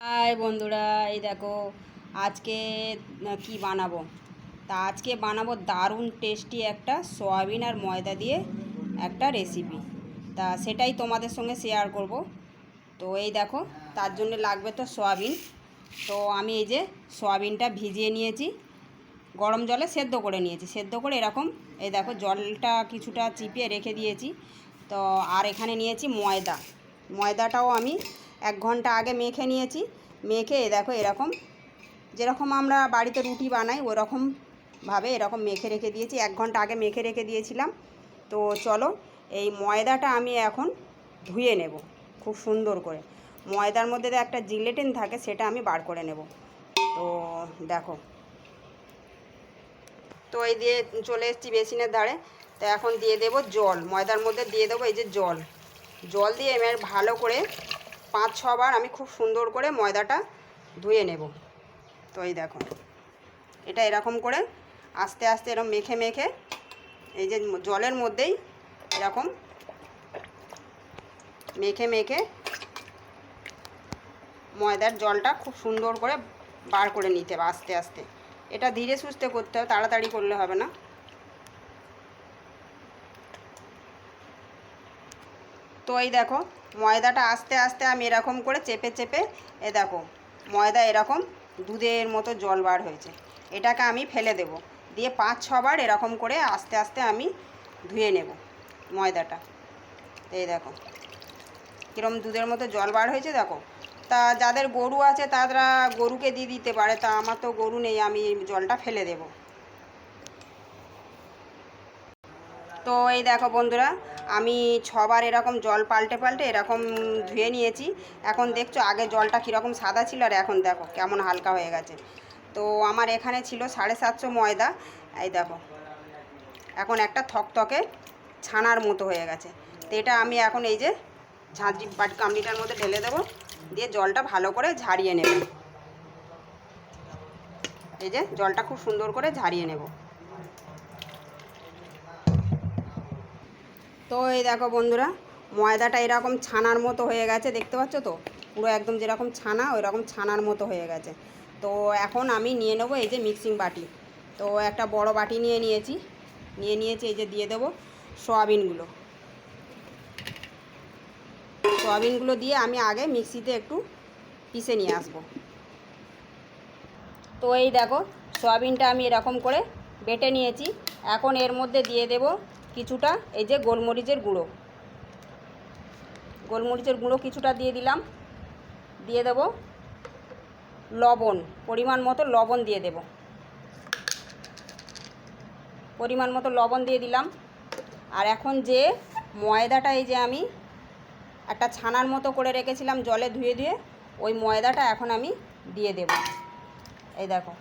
High বন্ধুরা, এই দেখো আজকে কি বানাবো। আজকে বানাবো দারুণ টেস্টি একটা সয়াবিন আর ময়দা দিয়ে একটা রেসিপি। সেটাই তোমাদের সঙ্গে শেয়ার করব। তো এই দেখো, তার জন্য লাগবে তো সয়াবিন। তো আমি এই যে সয়াবিনটা ভিজিয়ে নিয়েছি, গরম জলে সেদ্ধ করে নিয়েছি। সেদ্ধ করে এরকম এই দেখো জলটা কিছুটা চিপিয়ে রেখে দিয়েছি। তো আর এখানে নিয়েছি ময়দাটাও আমি 1 ঘন্টা আগে মেখে নিয়েছি। মেখে এই দেখো এরকম, যেরকম আমরা বাড়িতে রুটি বানাই ওরকমভাবে এরকম মেখে রেখে দিয়েছি। 1 ঘন্টা আগে মেখে রেখে দিয়েছিলাম। তো চলো, এই ময়দাটা আমি এখন ধুয়ে নেব খুব সুন্দর করে। ময়দার মধ্যে একটা জিলেটিন থাকে, সেটা আমি বার করে নেব। তো দেখো, তো এই দিয়ে চলে এসেছি বেসিনের ধারে। তো এখন দিয়ে দেব জল, ময়দার মধ্যে দিয়ে দেবো এই যে জল দিয়ে এবার ভালো করে 5-6 বার আমি খুব সুন্দর করে ময়দাটা ধুয়ে নেব। তো এই দেখো, এটা এরকম করে আস্তে আস্তে এরকম মেখে মেখে এই যে জলের মধ্যেই এরকম মেখে মেখে ময়দার জলটা খুব সুন্দর করে বার করে নিতে হবে আস্তে আস্তে। এটা ধীরে সুস্থে করতে হবে, তাড়াতাড়ি করলে হবে না। তো এই দেখো, ময়দাটা আস্তে আস্তে আমি এরকম করে চেপে চেপে এ দেখো ময়দা এরকম দুধের মতো জল বার হয়েছে। এটাকে আমি ফেলে দেব, দিয়ে 5-6 বার এরকম করে আস্তে আস্তে আমি ধুয়ে নেব ময়দাটা। এই দেখো কীরকম দুধের মতো জল বার হয়েছে দেখো। তা যাদের গরু আছে তারা গরুকে দিয়ে দিতে পারে, তা আমার তো গরু নেই, আমি জলটা ফেলে দেব। তো এই দেখো বন্ধুরা, আমি 6 বার এরকম জল পাল্টে পাল্টে এরকম ধুয়ে নিয়েছি। এখন দেখছো আগে জলটা কীরকম সাদা ছিল আর এখন দেখো কেমন হালকা হয়ে গেছে। তো আমার এখানে ছিল 750 ময়দা। এই দেখো এখন একটা থকথকে ছানার মতো হয়ে গেছে। তো এটা আমি এখন এই যে ঝাঁঝরি গামলিটার মধ্যে ঢেলে দেবো, দিয়ে জলটা ভালো করে ঝারিয়ে নেব। এই যে জলটা খুব সুন্দর করে ঝারিয়ে নেব। তো এই দেখো বন্ধুরা, ময়দাটা এরকম ছানার মতো হয়ে গেছে, দেখতে পাচ্ছ তো, পুরো একদম যেরকম ছানা ওই রকম ছানার মতো হয়ে গেছে। তো এখন আমি নিয়ে নেবো এই যে মিক্সিং বাটি। তো একটা বড় বাটি নিয়েছি এই যে দিয়ে দেবো সয়াবিনগুলো দিয়ে আমি আগে মিক্সিতে একটু পিষে নিয়ে আসবো। তো এই দেখো, সয়াবিনটা আমি এরকম করে বেটে নিয়েছি। এখন এর মধ্যে দিয়ে দেব কিছুটা এই যে গোলমরিচের গুঁড়ো কিছুটা দিয়ে দিলাম। দিয়ে দেব লবণ, পরিমাণ মতো লবণ দিয়ে দেব, পরিমাণ মতো লবণ দিয়ে দিলাম। আর এখন যে ময়দাটা এই যে আমি একটা ছানার মতো করে রেখেছিলাম জলে ধুয়ে ধুয়ে, ওই ময়দাটা এখন আমি দিয়ে দেব। এই দেখো,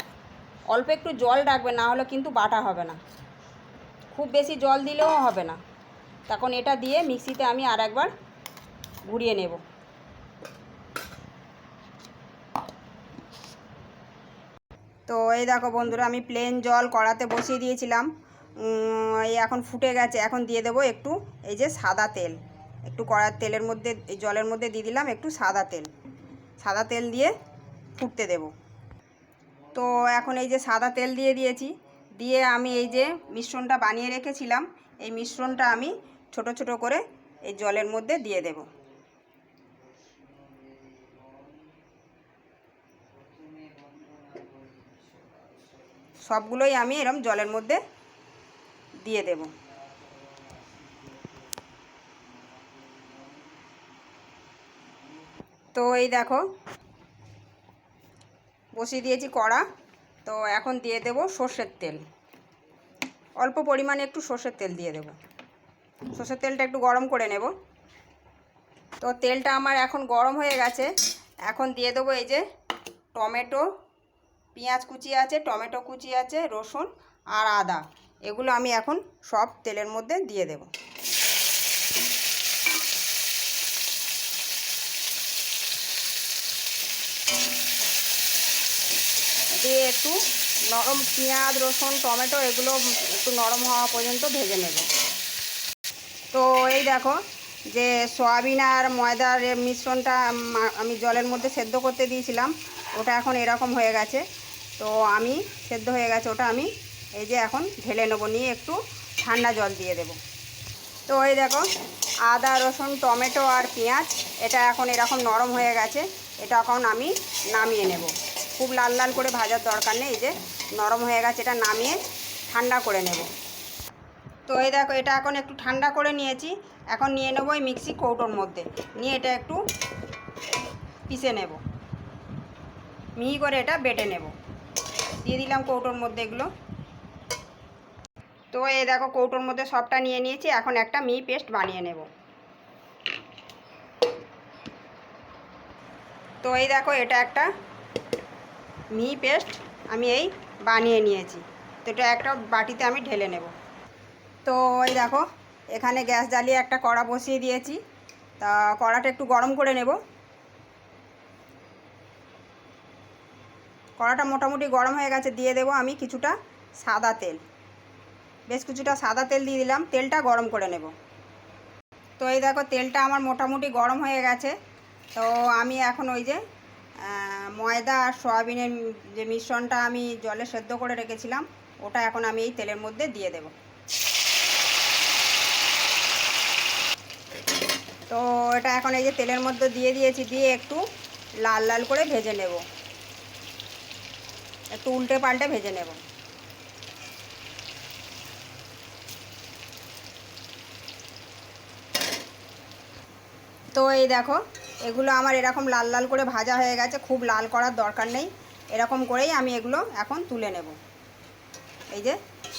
অল্প একটু জল রাখবে, না হলে কিন্তু বাটা হবে না। খুব বেশি জল দিলেও হবে না। তখন এটা দিয়ে মিক্সিতে আমি আর একবার ঘুরিয়ে নেব। তো এই দেখো বন্ধুরা, আমি প্লেন জল কড়াতে বসিয়ে দিয়েছিলাম, এই এখন ফুটে গেছে। এখন দিয়ে দেবো একটু এই যে সাদা তেল, একটু কড়ার তেলের মধ্যে এই জলের মধ্যে দিয়ে দিলাম একটু সাদা তেল দিয়ে ফুটতে দেব। তো এখন এই যে সাদা তেল দিয়ে দিয়েছি, দিয়ে আমি এই যে মিশ্রণটা বানিয়ে রেখেছিলাম, এই মিশ্রণটা আমি ছোট ছোট করে এই জলের মধ্যে দিয়ে দেব। সবগুলোই আমি এরম জলের মধ্যে দিয়ে দেব। তো এই দেখো বসিয়ে দিয়েছি কড়া। তো এখন দিয়ে দেব সর্ষের তেল, অল্প পরিমাণে একটু সর্ষের তেল দিয়ে দেব। সর্ষের তেলটা একটু গরম করে নেব। তো তেলটা আমার এখন গরম হয়ে গেছে। এখন দিয়ে দেবো এই যে টমেটো, পেঁয়াজ কুচি আছে, টমেটো কুচি আছে, রসুন আর আদা, এগুলো আমি এখন সব তেলের মধ্যে দিয়ে দেব। দিয়ে একটু নরম পেঁয়াজ রসুন টমেটো এগুলো একটু নরম হওয়া পর্যন্ত ভেজে নেব। তো এই দেখো যে সয়াবিন আর ময়দার মিশ্রণটা আমি জলের মধ্যে সেদ্ধ করতে দিয়েছিলাম, ওটা এখন এরকম হয়ে গেছে। তো আমি সেদ্ধ হয়ে গেছে ওটা, আমি এই যে এখন ঢেলে নেবো, নিয়ে একটু ঠান্ডা জল দিয়ে দেবো। তো এই দেখো আদা রসুন টমেটো আর পেঁয়াজ এটা এখন এরকম নরম হয়ে গেছে, এটা এখন আমি নামিয়ে নেব। খুব লাল লাল করে ভাজার দরকার নেই, এই যে নরম হয়ে গেছে, এটা নামিয়ে ঠান্ডা করে নেব। তো এই দেখো এটা এখন একটু ঠান্ডা করে নিয়েছি, এখন নিয়ে নেবো এই মিক্সি কৌটোর মধ্যে, নিয়ে এটা একটু পিষে নেব, মিহি করে এটা বেটে নেব। দিয়ে দিলাম কৌটোর মধ্যে এগুলো। তো এই দেখো কৌটোর মধ্যে সবটা নিয়ে নিয়েছি, এখন একটা মিহি পেস্ট বানিয়ে নেব। তো এই দেখো এটা একটা মিহি পেস্ট আমি এই বানিয়ে নিয়েছি। তো এটা একটা বাটিতে আমি ঢেলে নেব। তো এই দেখো এখানে গ্যাস জ্বালিয়ে একটা কড়া বসিয়ে দিয়েছি, তা কড়াটা একটু গরম করে নেব। কড়াটা মোটামুটি গরম হয়ে গেছে, দিয়ে দেব আমি কিছুটা সাদা তেল, বেশ কিছুটা সাদা তেল দিয়ে দিলাম, তেলটা গরম করে নেব। তো এই দেখো তেলটা আমার মোটামুটি গরম হয়ে গেছে। তো আমি এখন ওই যে ময়দা আর সয়াবিনের যে মিশ্রণটা আমি জলে সেদ্ধ করে রেখেছিলাম, ওটা এখন আমি এই তেলের মধ্যে দিয়ে দেব। তো এটা এখন এই যে তেলের মধ্যে দিয়ে দিয়েছি, দিয়ে একটু লাল লাল করে ভেজে নেব, একটু উল্টে পাল্টে ভেজে নেব। তো এই দেখো এগুলো আমার এরকম লাল লাল করে ভাজা হয়ে গেছে, খুব লাল করার দরকার নেই, এরকম করেই আমি এগুলো এখন তুলে নেব। এই যে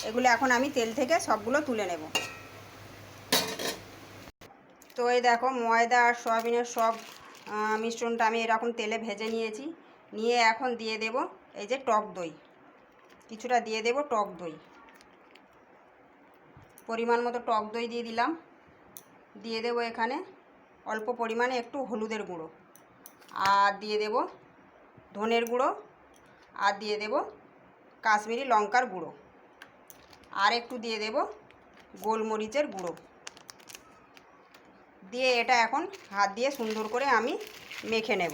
এগুলো এখন আমি তেল থেকে সবগুলো তুলে নেব। তো এই দেখো ময়দা আর সয়াবিনের সব মিশ্রণটা আমি এরকম তেলে ভেজে নিয়েছি, নিয়ে এখন দিয়ে দেব এই যে টক দই, কিছুটা দিয়ে দেব টক দই, পরিমাণ মতো টক দই দিয়ে দিলাম। দিয়ে দেব এখানে অল্প পরিমাণে একটু হলুদের গুঁড়ো, আর দিয়ে দেব ধনের গুঁড়ো, আর দিয়ে দেব কাশ্মীরি লঙ্কার গুঁড়ো, আর একটু দিয়ে দেব গোলমরিচের গুঁড়ো। দিয়ে এটা এখন হাত দিয়ে সুন্দর করে আমি মেখে নেব।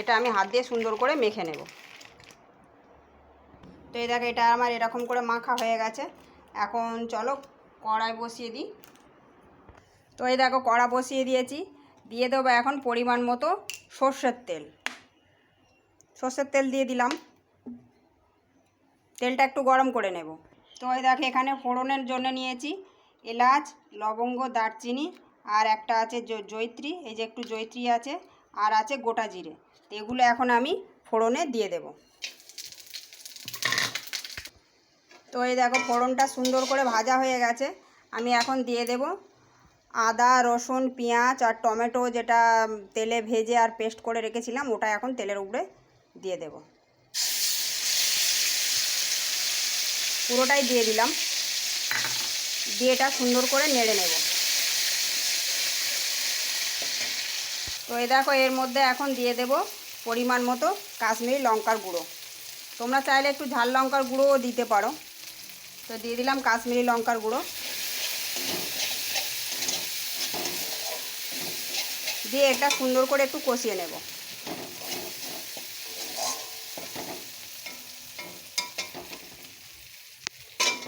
এটা আমি হাত দিয়ে সুন্দর করে মেখে নেব। তো এই দেখো এটা আমার এরকম করে মাখা হয়ে গেছে। এখন চলো কড়াই বসিয়ে দিই। তো এই দেখো কড়া বসিয়ে দিয়েছি, দিয়ে দেবো এখন পরিমাণ মতো সর্ষের তেল। সর্ষের তেল দিয়ে দিলাম, তেলটা একটু গরম করে নেব। তো এই দেখো এখানে ফোড়নের জন্য নিয়েছি এলাচ, লবঙ্গ, দারচিনি, আর একটা আছে জয়িত্রী, এই যে একটু জয়িত্রী আছে, আর আছে গোটা জিরে। তো এগুলো এখন আমি ফোড়নে দিয়ে দেব। তো এই দেখো ফোড়নটা সুন্দর করে ভাজা হয়ে গেছে, আমি এখন দিয়ে দেব আদা রসুন পেঁয়াজ আর টমেটো, যেটা তেলে ভেজে আর পেস্ট করে রেখেছিলাম, ওটা এখন তেলের উপরে দিয়ে দেব। পুরোটাই দিয়ে দিলাম, দিয়ে এটা সুন্দর করে নেড়ে নেব। তো এই দেখো এর মধ্যে এখন দিয়ে দেব পরিমাণ মতো কাশ্মীরি লঙ্কার গুঁড়ো। তোমরা চাইলে একটু ঝাল লঙ্কার গুঁড়োও দিতে পারো। তো দিয়ে দিলাম কাশ্মীরি লঙ্কার গুঁড়ো, দিয়ে এটা সুন্দর করে একটু কষিয়ে নেব।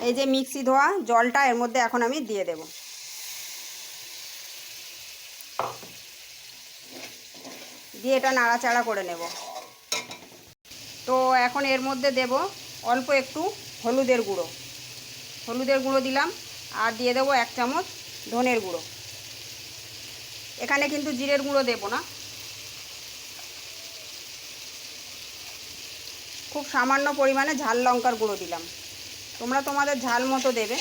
এই যে মিক্সি ধোয়া জলটা এর মধ্যে এখন আমি দিয়ে দেব। দিয়ে এটা নাড়াচাড়া করে নেব। তো এখন এর মধ্যে দেব অল্প একটু হলুদের গুঁড়ো, হলুদের গুঁড়ো দিলাম, আর দিয়ে দেবো 1 চামচ ধনের গুঁড়ো। এখানে কিন্তু জিরের গুঁড়ো দেব না, খুব সামান্য পরিমাণে ঝাল লঙ্কার গুঁড়ো দিলাম, তোমরা তোমাদের ঝাল মতো দেবে।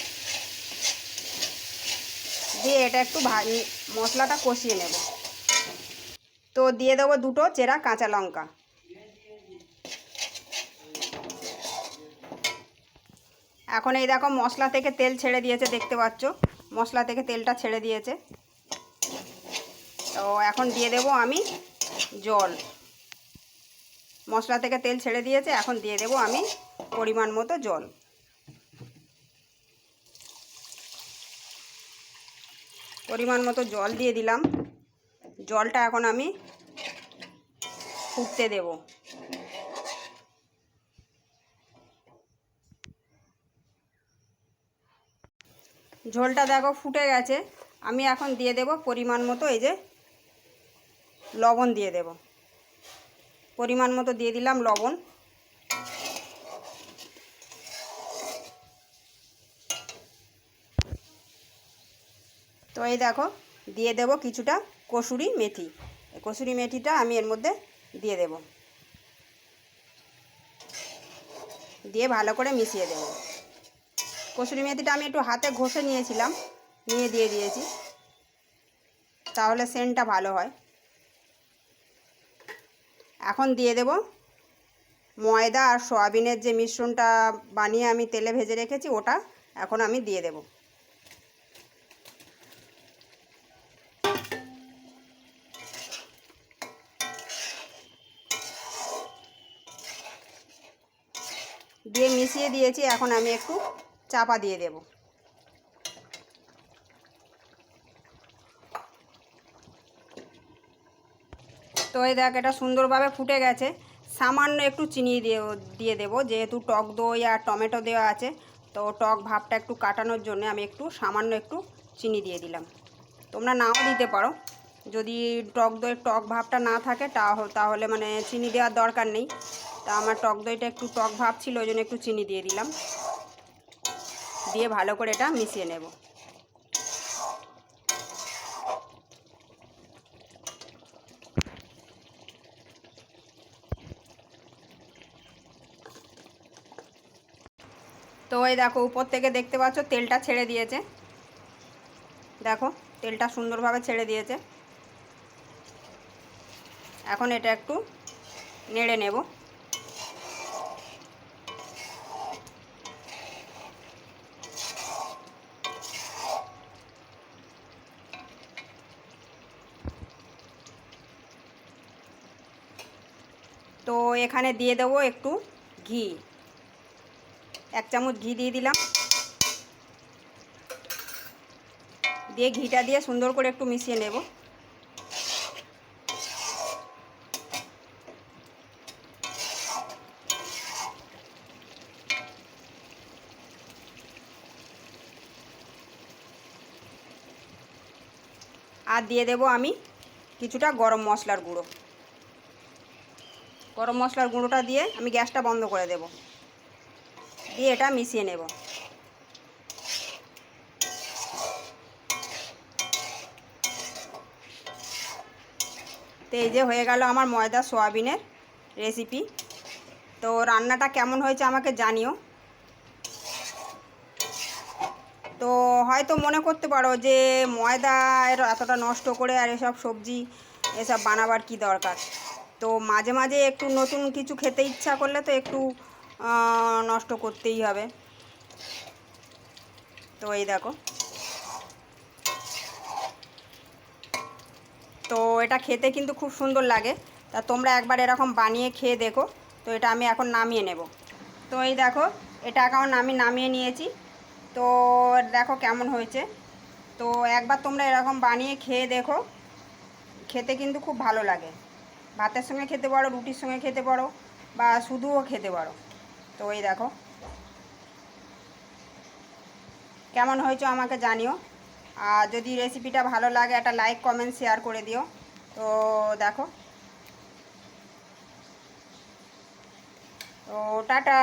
দিয়ে এটা একটু মশলাটা কষিয়ে নেব। তো দিয়ে দেবো 2টো চেরা কাঁচা লঙ্কা। এখন এই দেখো মশলা থেকে তেল ছেড়ে দিয়েছে, দেখতে পাচ্ছ মশলা থেকে তেলটা ছেড়ে দিয়েছে। তো এখন দিয়ে দেব আমি জল, মশলা থেকে তেল ছেড়ে দিয়েছে, এখন দিয়ে দেব আমি পরিমাণ মতো জল। পরিমাণ মতো জল দিয়ে দিলাম। জলটা এখন আমি ফুটতে দেব। ঝোলটা দেখো ফুটে গেছে। আমি এখন দিয়ে দেব পরিমাণ মতো এই যে লবণ দিয়ে দেব। পরিমাণ মতো দিয়ে দিলাম লবণ। তো এই দেখো দিয়ে দেব কিছুটা কসুরি মেথি। কসুরি মেথিটা আমি এর মধ্যে দিয়ে দেব, দিয়ে ভালো করে মিশিয়ে দেব। কসুরি মেথিটা আমি একটু হাতে ঘষে নিয়েছিলাম, নিয়ে দিয়ে দিয়েছি, তাহলে সেন্টটা ভালো হয়। এখন দিয়ে দেব ময়দা আর সয়াবিনের যে মিশ্রণটা বানিয়ে আমি তেলে ভেজে রেখেছি, ওটা এখন আমি দিয়ে দেব। দিয়ে মিশিয়ে দিয়েছি, এখন আমি একটু চাপা দিয়ে দেব। তো এই দেখ এটা সুন্দরভাবে ফুটে গেছে। সামান্য একটু চিনি দিয়ে দেবো, যেহেতু টক দই আর টমেটো দেওয়া আছে, তো টক ভাবটা একটু কাটানোর জন্য আমি একটু সামান্য একটু চিনি দিয়ে দিলাম। তোমরা নাও দিতে পারো, যদি টক দইয়ের টক ভাবটা না থাকে তাহলে মানে চিনি দেওয়ার দরকার নেই। তা আমার টক দইটা একটু টক ভাব ছিল, ওই জন্য একটু চিনি দিয়ে দিলাম। দিয়ে ভালো করে এটা মিশিয়ে নেব। তো এই দেখো উপর থেকে দেখতে পাচ্ছ তেলটা ছেড়ে দিয়েছে। দেখো তেলটা সুন্দরভাবে ছেড়ে দিয়েছে। এখন এটা একটু নেড়ে নেব। তো এখানে দিয়ে দেবো একটু ঘি, 1 চামচ ঘি দিয়ে দিলাম। দিয়ে ঘিটা দিয়ে সুন্দর করে একটু মিশিয়ে নেব। আর দিয়ে দেব আমি কিছুটা গরম মশলার গুঁড়ো। গরম মশলার গুঁড়োটা দিয়ে আমি গ্যাসটা বন্ধ করে দেব, দিয়ে এটা মিশিয়ে নেব। তো এই যে হয়ে গেল আমার ময়দা সয়াবিনের রেসিপি। তো রান্নাটা কেমন হয়েছে আমাকে জানিও। তো হয়তো মনে করতে পারো যে ময়দা এতটা নষ্ট করে আর এসব সবজি এসব বানাবার কি দরকার। তো মাঝে মাঝে একটু নতুন কিছু খেতে ইচ্ছা করলে তো একটু নষ্ট করতেই হবে। তো এই দেখো, তো এটা খেতে কিন্তু খুব সুন্দর লাগে। তা তোমরা একবার এরকম বানিয়ে খেয়ে দেখো। তো এটা আমি এখন নামিয়ে নেব। তো এই দেখো এটা এখন আমি নামিয়ে নিয়েছি। তো দেখো কেমন হয়েছে। তো একবার তোমরা এরকম বানিয়ে খেয়ে দেখো, খেতে কিন্তু খুব ভালো লাগে। ভাতের সঙ্গে খেতে পারো, রুটির সঙ্গে খেতে পারো, বা শুধুও খেতে পারো। তো এই দেখো কেমন হয়েছে আমাকে জানিও। আর যদি রেসিপিটা ভালো লাগে একটা লাইক কমেন্ট শেয়ার করে দিও। তো দেখো, তো টাটা।